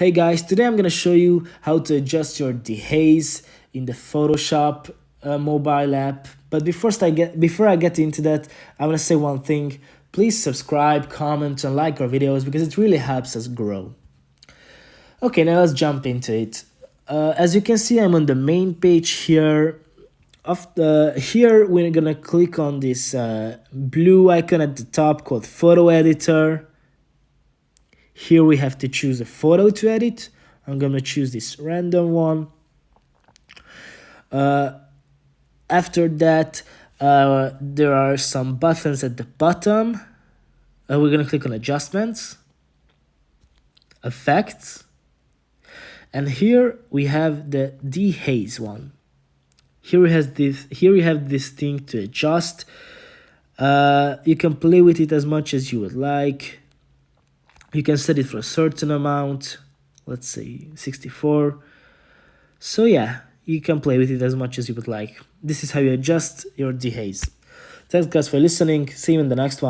Hey guys, today I'm gonna show you how to adjust your dehaze in the Photoshop mobile app. But before I get into that, I wanna say one thing. Please subscribe, comment, and like our videos because it really helps us grow. Okay, now let's jump into it. As you can see, I'm on the main page here. Here we're gonna click on this blue icon at the top called Photo Editor. Here we have to choose a photo to edit. I'm going to choose this random one. After that, there are some buttons at the bottom. We're going to click on Adjustments, Effects, and here we have the dehaze one. Here we have this thing to adjust. You can play with it as much as you would like. You can set it for a certain amount, let's say 64. So yeah, you can play with it as much as you would like. This is how you adjust your dehaze. Thanks guys for listening. See you in the next one.